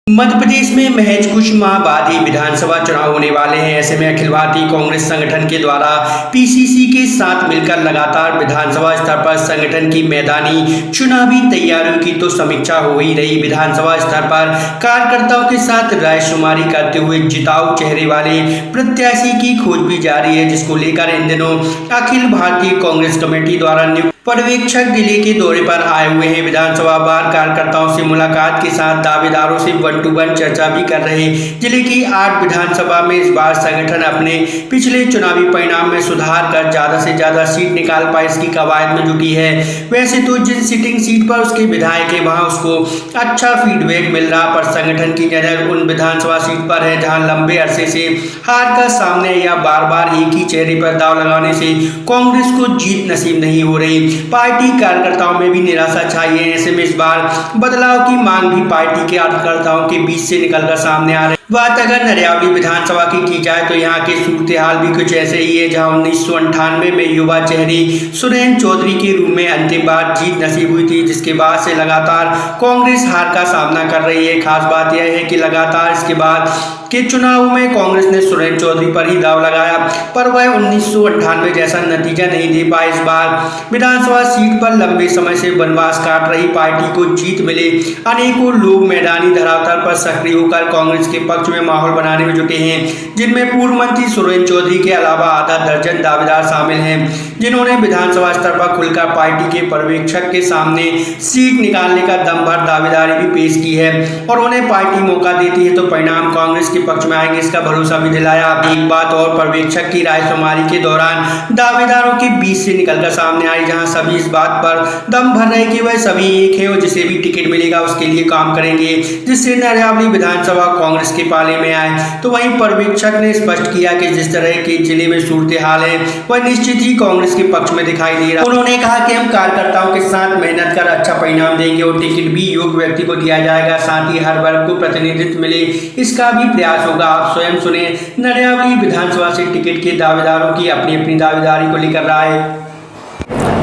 मध्य प्रदेश में महज कुछ माह बाद ही विधानसभा चुनाव होने वाले हैं। ऐसे में अखिल भारतीय कांग्रेस संगठन के द्वारा पीसीसी के साथ मिलकर लगातार विधानसभा स्तर पर संगठन की मैदानी चुनावी तैयारियों की तो समीक्षा हो ही रही। विधानसभा स्तर पर कार्यकर्ताओं के साथ रायशुमारी करते हुए जिताऊ चेहरे वाले प्रत्याशी की खोज भी जारी है, जिसको लेकर इन दिनों अखिल भारतीय कांग्रेस कमेटी द्वारा नियुक्त पर्यवेक्षक जिले के दौरे पर आए हुए हैं। विधानसभा बार कार्यकर्ताओं से मुलाकात के साथ दावेदारों से वन टू वन चर्चा भी कर रहे। जिले की 8 विधानसभा में इस बार संगठन अपने पिछले चुनावी परिणाम में सुधार कर ज्यादा से ज्यादा सीट निकाल पाए, इसकी कवायद में जुटी है। वैसे तो जिन सिटिंग सीट पर उसके विधायक है वहां उसको अच्छा फीडबैक मिल रहा, पर संगठन की नजर उन विधानसभा सीट पर है जहां लंबे अरसे से हार का सामने या बार बार एक ही चेहरे पर दाव लगाने से कांग्रेस को जीत नसीब नहीं हो रही। पार्टी कार्यकर्ताओं में भी निराशा छाई है। ऐसे में इस बार बदलाव की मांग भी पार्टी के कार्यकर्ताओं के बीच से निकलकर सामने आ रही है। बात अगर नरियावली विधानसभा की जाए तो यहाँ के सूरत हाल भी कुछ ऐसे ही है, जहाँ 1998 में युवा चेहरे सुरेंद्र चौधरी के रूप में अंतिम बार जीत नसीब हुई थी, जिसके बाद से लगातार कांग्रेस हार का सामना कर रही है। खास बात यह है कि लगातार इसके बाद के चुनाव में कांग्रेस ने सुरेंद्र चौधरी पर ही दाव लगाया, पर वह 1998 जैसा नतीजा नहीं दे पाए। इस बार विधानसभा सीट पर लंबे समय से वनवास काट रही पार्टी को जीत मिले। अनेकों लोग मैदानी धरातल पर सक्रिय होकर कांग्रेस के पक्ष में माहौल बनाने में जुटे हैं, जिनमें पूर्व मंत्री सुरेंद्र चौधरी के अलावा आधा दर्जन दावेदार शामिल हैं, जिन्होंने विधानसभा स्तर पर खुलकर पार्टी के पर्यवेक्षक के सामने सीट निकालने का दम भर दावेदारी भी पेश की है और उन्हें पार्टी मौका देती है तो परिणाम कांग्रेस के पक्ष में आएंगे, इसका भरोसा भी दिलाया। एक बात और पर्यवेक्षक की रायशुमारी के दौरान दावेदारों के बीच से निकलकर सामने आई, जहां सभी इस बात पर दम भर रहे कि वह सभी एक है और जिसे भी टिकट मिलेगा उसके लिए काम करेंगे, जिससे नरियावली विधानसभा कांग्रेस के पाले में आए। तो वहीं पर्यवेक्षक ने स्पष्ट किया कि जिस तरह के जिले में सूरत हाल है वह निश्चित ही कांग्रेस के पक्ष में दिखाई दे रहा। उन्होंने कहा कि हम कार्यकर्ताओं के साथ मेहनत कर अच्छा परिणाम देंगे और टिकट भी योग्य व्यक्ति को दिया जाएगा, साथ ही हर वर्ग को प्रतिनिधित्व मिले इसका भी प्रयास होगा। आप स्वयं सुने नरियावली विधानसभा से टिकट के दावेदारों की अपनी अपनी दावेदारी को लेकर राय।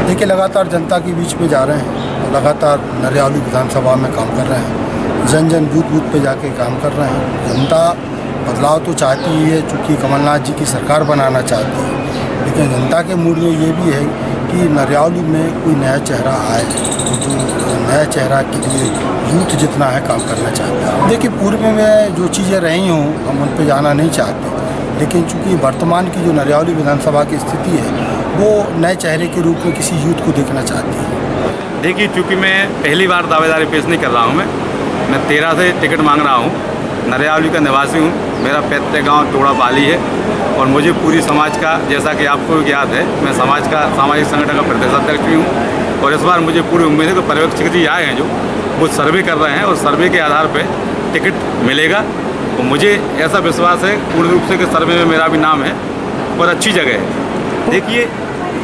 देखिए, लगातार जनता के बीच में जा रहे हैं, लगातार नरियावली विधानसभा में काम कर रहे हैं, जन जन बूथ बूथ पे जाके काम कर रहे हैं। जनता बदलाव तो चाहती ही है, चूँकि कमलनाथ जी की सरकार बनाना चाहती है, लेकिन जनता के मूड में ये भी है कि नरियावली में कोई नया चेहरा आए, तो जो नया चेहरा के लिए यूथ जितना है काम करना चाहते हैं। देखिए, पूर्व में जो चीज़ें रही हों हम उन पर जाना नहीं चाहते, लेकिन चूँकि वर्तमान की जो नरियावली विधानसभा की स्थिति है वो नए चेहरे के रूप में किसी यूथ को देखना चाहती है। देखिए, चूँकि मैं पहली बार दावेदारी पेश नहीं कर रहा हूँ, मैं 13 से टिकट मांग रहा हूँ। नरियावली का निवासी हूँ, मेरा पैतृक गाँव टोड़ापाली है और मुझे पूरी समाज का, जैसा कि आपको याद है, मैं समाज का सामाजिक संगठन का प्रदेश अध्यक्ष भी हूँ और इस बार मुझे पूरी उम्मीद है कि पर्यवेक्षक जी आए हैं जो वो सर्वे कर रहे हैं और सर्वे के आधार पर टिकट मिलेगा। तो मुझे ऐसा विश्वास है पूर्ण रूप से कि सर्वे में मेरा भी नाम है और अच्छी जगह है। देखिए,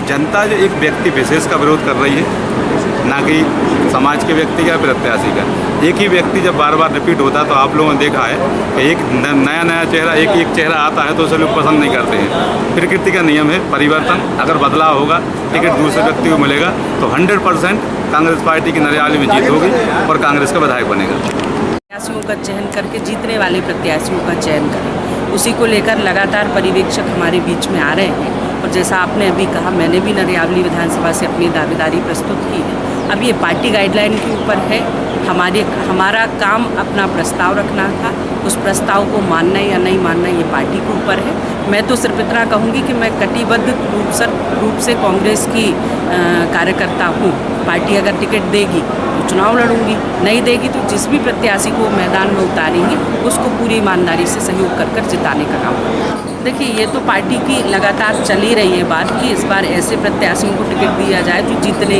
जनता जो एक व्यक्ति विशेष का विरोध कर रही है, ना कि समाज के व्यक्ति का प्रत्याशी का। एक ही व्यक्ति जब बार बार रिपीट होता है तो आप लोगों ने देखा है कि एक नया चेहरा एक चेहरा आता है तो उसे लोग पसंद नहीं करते हैं। प्रकृति का नियम है परिवर्तन, अगर बदलाव होगा टिकट दूसरे व्यक्ति को मिलेगा तो 100% कांग्रेस पार्टी की नरियावली में जीत होगी और कांग्रेस का विधायक बनेगा। प्रत्याशियों का चयन करके जीतने वाले प्रत्याशियों का चयन करें, उसी को लेकर लगातार पर्यवेक्षक हमारे बीच में आ रहे हैं और जैसा आपने अभी कहा, मैंने भी नरियावली विधानसभा से अपनी दावेदारी प्रस्तुत की है। अब ये पार्टी गाइडलाइन के ऊपर है, हमारा काम अपना प्रस्ताव रखना था, उस प्रस्ताव को मानना या नहीं मानना ये पार्टी के ऊपर है। मैं तो सिर्फ इतना कहूँगी कि मैं कटिबद्ध रूप से कांग्रेस की कार्यकर्ता हूँ। पार्टी अगर टिकट देगी तो चुनाव लड़ूंगी, नहीं देगी तो जिस भी प्रत्याशी को मैदान में उतारेंगे उसको पूरी ईमानदारी से सहयोग कर जिताने का काम करूँगा। देखिए, ये तो पार्टी की लगातार चली रही है बात कि इस बार ऐसे प्रत्याशियों को टिकट दिया जाए जो जीतने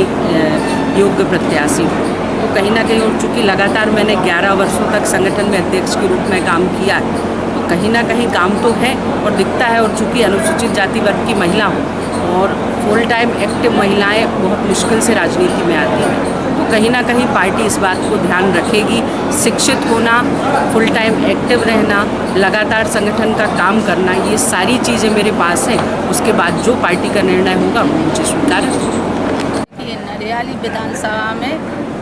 योग्य प्रत्याशी हो। तो कहीं ना कहीं, और चूँकि लगातार मैंने 11 वर्षों तक संगठन में अध्यक्ष के रूप में काम किया है, तो कहीं ना कहीं काम तो है और दिखता है। और चूँकि अनुसूचित जाति वर्ग की महिला हूँ और फुल टाइम एक्टिव महिलाएँ बहुत मुश्किल से राजनीति में आती हैं, तो कहीं ना कहीं पार्टी इस बात को ध्यान रखेगी। शिक्षित होना, फुल टाइम एक्टिव रहना, लगातार संगठन का काम करना, ये सारी चीज़ें मेरे पास हैं। उसके बाद जो पार्टी का निर्णय होगा वो मुझे स्वीकार है। नरियावली विधानसभा में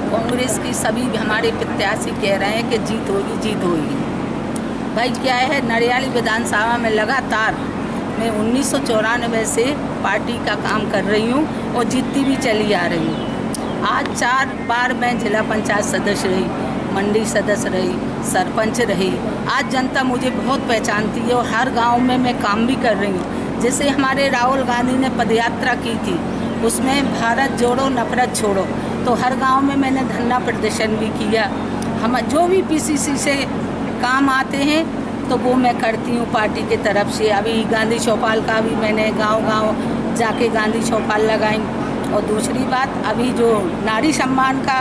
कांग्रेस की सभी हमारे प्रत्याशी कह रहे हैं कि जीत होगी। भाई क्या है, नरियाली विधानसभा में लगातार मैं 1994 से पार्टी का काम कर रही हूँ और जीतती भी चली आ रही हूँ। आज 4 बार मैं जिला पंचायत सदस्य रही, मंडी सदस्य रही, सरपंच रही। आज जनता मुझे बहुत पहचानती है और हर गांव में मैं काम भी कर रही हूँ। जैसे हमारे राहुल गांधी ने पदयात्रा की थी, उसमें भारत जोड़ो नफरत छोड़ो, तो हर गांव में मैंने धरना प्रदर्शन भी किया। हम जो भी पीसीसी से काम आते हैं तो वो मैं करती हूँ पार्टी की तरफ से। अभी गांधी चौपाल का भी मैंने गांव-गांव जाके गांधी चौपाल लगाई। और दूसरी बात, अभी जो नारी सम्मान का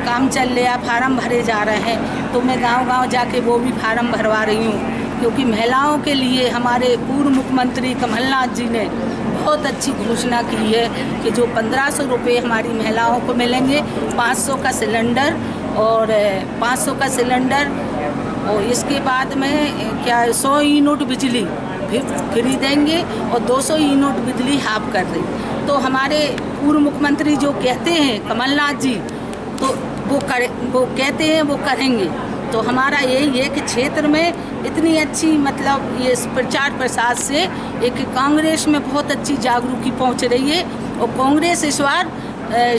काम चल रहा, फार्म भरे जा रहे हैं, तो मैं गांव-गांव जाके वो भी फार्म भरवा रही हूँ। क्योंकि महिलाओं के लिए हमारे पूर्व मुख्यमंत्री कमलनाथ जी ने बहुत अच्छी घोषणा की है कि जो 1500 रुपये हमारी महिलाओं को मिलेंगे, 500 का सिलेंडर और 500 का सिलेंडर, और इसके बाद में क्या 100 यूनिट बिजली फ्री देंगे और 200 यूनिट बिजली हाफ कर देंगे। तो हमारे पूर्व मुख्यमंत्री जो कहते हैं कमलनाथ जी, तो वो कहते हैं वो करेंगे। तो हमारा यही है कि क्षेत्र में इतनी अच्छी मतलब ये प्रचार प्रसार से एक कांग्रेस में बहुत अच्छी जागरूकता पहुंच रही है और कांग्रेस इस बार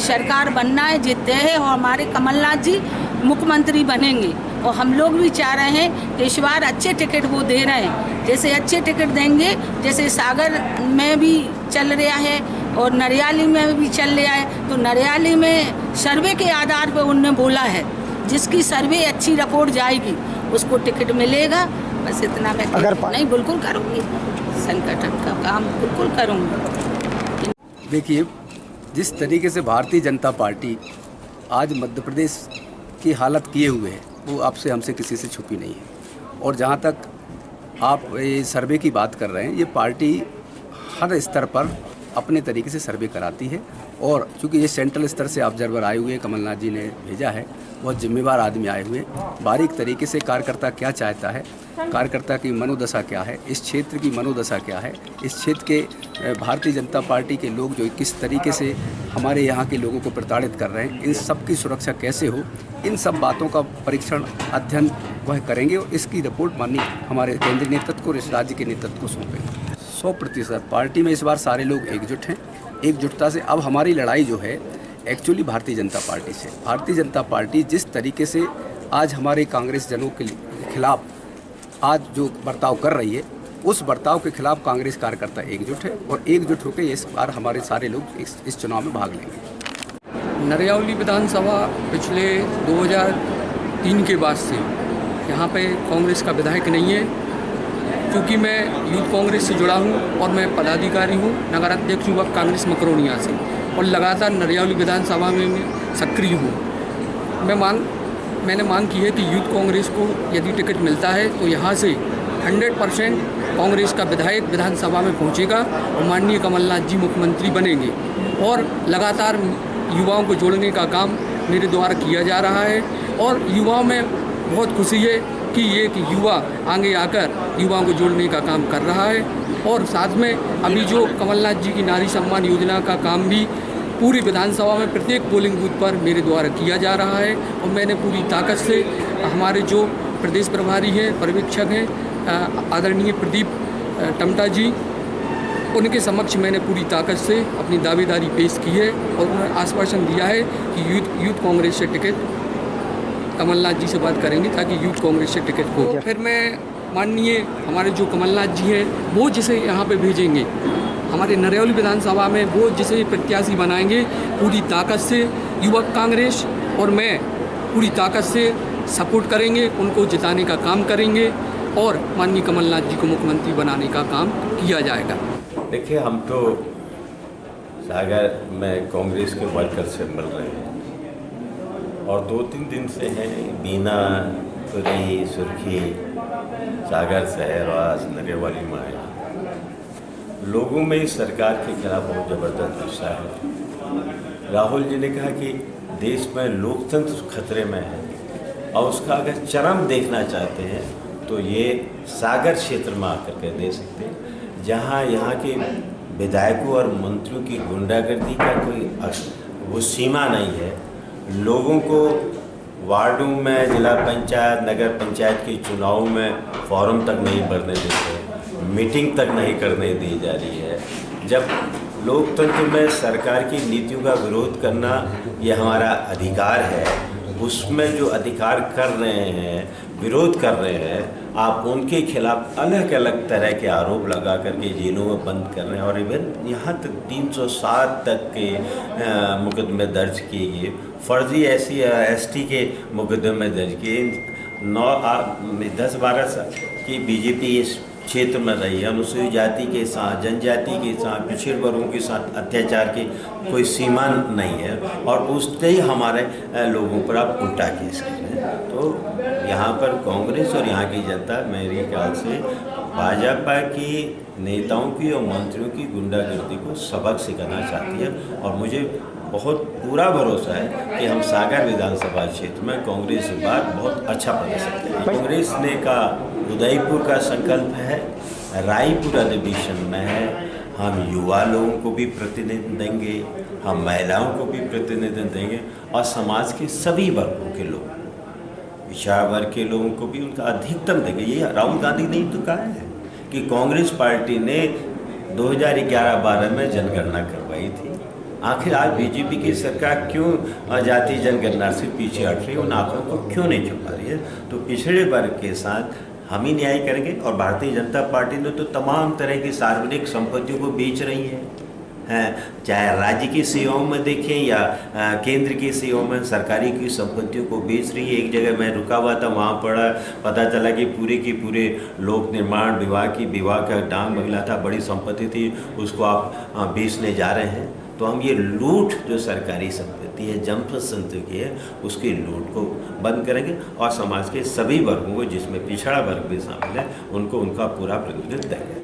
सरकार बनना है, जीतते हैं और हमारे कमलनाथ जी मुख्यमंत्री बनेंगे। और हम लोग भी चाह रहे हैं कि इस बार अच्छे टिकट वो दे रहे हैं, जैसे अच्छे टिकट देंगे, जैसे सागर में भी चल रहा है और नरियाली में भी चल रहा है। तो नरियाली में सर्वे के आधार पर उन्होंने बोला है, जिसकी सर्वे अच्छी रिपोर्ट जाएगी उसको टिकट मिलेगा। बस इतना मैं नहीं, बिल्कुल करूँगी, संगठन का काम बिल्कुल करूँगी। देखिए, जिस तरीके से भारतीय जनता पार्टी आज मध्य प्रदेश की हालत किए हुए है, वो आपसे हमसे किसी से छुपी नहीं है। और जहाँ तक आप ये सर्वे की बात कर रहे हैं, ये पार्टी हर स्तर पर अपने तरीके से सर्वे कराती है। और चूँकि ये सेंट्रल स्तर से ऑब्जर्वर आए हुए, कमलनाथ जी ने भेजा है, बहुत जिम्मेवार आदमी आए हुए, बारीक तरीके से कार्यकर्ता क्या चाहता है, कार्यकर्ता की मनोदशा क्या है, इस क्षेत्र की मनोदशा क्या है, इस क्षेत्र के भारतीय जनता पार्टी के लोग जो किस तरीके से हमारे यहाँ के लोगों को प्रताड़ित कर रहे हैं, इन सब की सुरक्षा कैसे हो, इन सब बातों का परीक्षण अध्ययन वह करेंगे और इसकी रिपोर्ट माननीय हमारे केंद्रीय नेतृत्व को, इस राज्य के नेतृत्व को सौंपेंगे। 100% पार्टी में इस बार सारे लोग एकजुट हैं। एकजुटता से अब हमारी लड़ाई जो है एक्चुअली भारतीय जनता पार्टी से। भारतीय जनता पार्टी जिस तरीके से आज हमारे कांग्रेस जनों के खिलाफ आज जो बर्ताव कर रही है, उस बर्ताव के खिलाफ कांग्रेस कार्यकर्ता एकजुट है और एकजुट होकर इस बार हमारे सारे लोग इस चुनाव में भाग लेंगे। नरियाली विधानसभा पिछले 2003 के बाद से यहाँ पे कांग्रेस का विधायक नहीं है। क्योंकि मैं यूथ कांग्रेस से जुड़ा हूँ और मैं पदाधिकारी हूँ नगर अध्यक्ष युवक कांग्रेस मकरोनिया से, और लगातार नरियाली विधानसभा में मैं सक्रिय हूँ। मैंने मांग की है कि यूथ कांग्रेस को यदि टिकट मिलता है तो यहाँ से 100% कांग्रेस का विधायक विधानसभा में पहुँचेगा और माननीय कमलनाथ जी मुख्यमंत्री बनेंगे। और लगातार युवाओं को जोड़ने का काम मेरे द्वारा किया जा रहा है और युवाओं में बहुत खुशी है कि एक युवा आगे आकर युवाओं को जोड़ने का काम कर रहा है। और साथ में अभी जो कमलनाथ जी की नारी सम्मान योजना का काम भी पूरी विधानसभा में प्रत्येक पोलिंग बूथ पर मेरे द्वारा किया जा रहा है। और मैंने पूरी ताकत से हमारे जो प्रदेश प्रभारी हैं, पर्यवेक्षक हैं, आदरणीय प्रदीप टमटा जी, उनके समक्ष मैंने पूरी ताकत से अपनी दावेदारी पेश की है और उन्होंने आश्वासन दिया है कि यूथ कांग्रेस से टिकट कमलनाथ जी से बात करेंगे ताकि यूथ कांग्रेस से टिकट हो। फिर मैं माननीय हमारे जो कमलनाथ जी हैं वो जिसे यहाँ पे भेजेंगे हमारे नरियाली विधानसभा में, वो जिसे प्रत्याशी बनाएंगे, पूरी ताकत से युवक कांग्रेस और मैं पूरी ताकत से सपोर्ट करेंगे, उनको जिताने का काम करेंगे और माननीय कमलनाथ जी को मुख्यमंत्री बनाने का काम किया जाएगा। देखिए, हम तो सागर में कांग्रेस के वर्कर से मिल रहे हैं और 2-3 दिन से हैं बीना, पुरी, सुर्खी, सागर, शहरवास, नरियाली में आए। लोगों में इस सरकार के खिलाफ बहुत ज़बरदस्त गुस्सा है। राहुल जी ने कहा कि देश में लोकतंत्र खतरे में है और उसका अगर चरम देखना चाहते हैं तो ये सागर क्षेत्र में आकर के दे सकते हैं, जहाँ यहाँ के विधायकों और मंत्रियों की गुंडागर्दी का कोई वो सीमा नहीं है। लोगों को वार्डों में, जिला पंचायत, नगर पंचायत के चुनाव में फॉर्म तक नहीं भरने देते, मीटिंग तक नहीं करने दी जा रही है। जब लोकतंत्र में सरकार की नीतियों का विरोध करना ये हमारा अधिकार है, उसमें जो अधिकार कर रहे हैं, विरोध कर रहे हैं, आप उनके खिलाफ अलग अलग तरह के आरोप लगा करके जेलों में बंद कर रहे हैं। और इवन यहाँ तक 307 तक के मुकदमे दर्ज किए गए, फर्जी SC/ST के मुकदमे दर्ज किए। 10-12 साल की बीजेपी इस क्षेत्र में रही है, अनुसूचित जाति के साथ, जनजाति के साथ, पिछड़े वर्गों के साथ अत्याचार की कोई सीमा नहीं है, और उससे ही हमारे लोगों पर आप उल्टा केस कर रहे हैं। तो यहाँ पर कांग्रेस और यहाँ की जनता मेरे ख्याल से भाजपा की नेताओं की और मंत्रियों की गुंडागर्दी को सबक सिखाना चाहती है, और मुझे बहुत पूरा भरोसा है कि हम सागर विधानसभा क्षेत्र में कांग्रेस के बाद बहुत अच्छा प्रदर्शन करेंगे। कांग्रेस ने का उदयपुर का संकल्प है, रायपुर अधिवेशन में है, हम युवा लोगों को भी प्रतिनिधित्व देंगे, हम महिलाओं को भी प्रतिनिधित्व देंगे, और समाज के सभी वर्गों के लोग, पिछड़ा वर्ग के लोगों को भी उनका अधिकतम देंगे। ये राहुल गांधी ने तो कहा है कि कांग्रेस पार्टी ने 2011-12 में जनगणना करवाई थी। आखिर आज बीजेपी की सरकार क्यों जाति जनगणना से पीछे हट रही है, उन आंकड़ों को क्यों नहीं छुपा रही है? तो पिछड़े वर्ग के साथ हम ही न्याय करेंगे। और भारतीय जनता पार्टी ने तो तमाम तरह की सार्वजनिक संपत्तियों को बेच रही है, चाहे राज्य की सेवाओं में देखें या केंद्र की सेवाओं में सरकारी की संपत्तियों को बेच रही है। एक जगह मैं रुका हुआ था, वहाँ पता चला कि पूरे की पूरे लोक निर्माण विभाग का डांग बंगला था, बड़ी संपत्ति थी, उसको आप बेचने जा रहे हैं। तो हम ये लूट जो सरकारी संपत्ति है, जनप्रतिनिधि की है, उसकी लूट को बंद करेंगे, और समाज के सभी वर्गों को, जिसमें पिछड़ा वर्ग भी शामिल है, उनको उनका पूरा प्रतिनिधित्व देंगे।